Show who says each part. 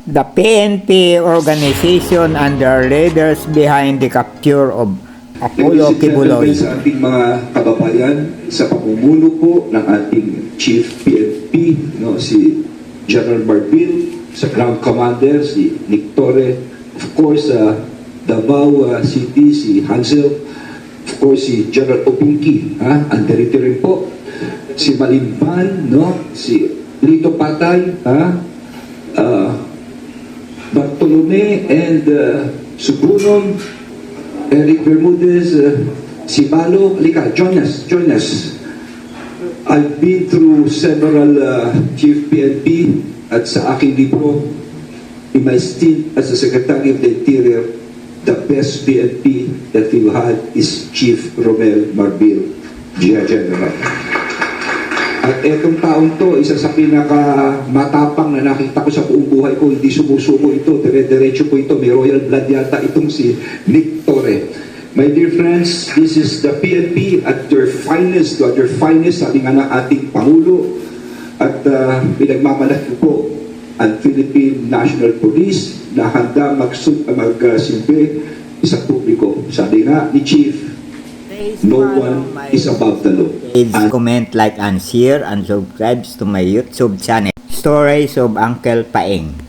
Speaker 1: The PNP organization and their leaders behind the capture of Apollo Kibuloy.
Speaker 2: Sa ating mga kababayan, sa pamumuno po ng ating Chief PNP, no, si General Marbil, sa Ground Commander, si Nick Torre, of course, Davao City, si Hansel, of course, si General Opinki, andito rin po, si Malimban, no, si Lito Patay, Bartolome and Subunon, Eric Bermudez, si Balo, halika, join us. I've been through several Chief PNP at sa aking libro, in my stint as the Secretary of the Interior, the best PNP that we've had is Chief Romel Marbil, General. At etong taon to, isa sa pinakamatapang na nakita ko sa buong buhay ko, hindi sumusuko ito, dire-diretso po ito, may royal blood yata itong si Nick Torre. My dear friends, this is the PNP at their finest, sabi nga ng ating Pangulo, at pinagmamalaki po ang Philippine National Police na handa magsilbi sa publiko. Sabi nga ni Chief, no one is above the law.
Speaker 1: Please comment, like, and share, and subscribe to my YouTube channel, Stories of Uncle Paeng.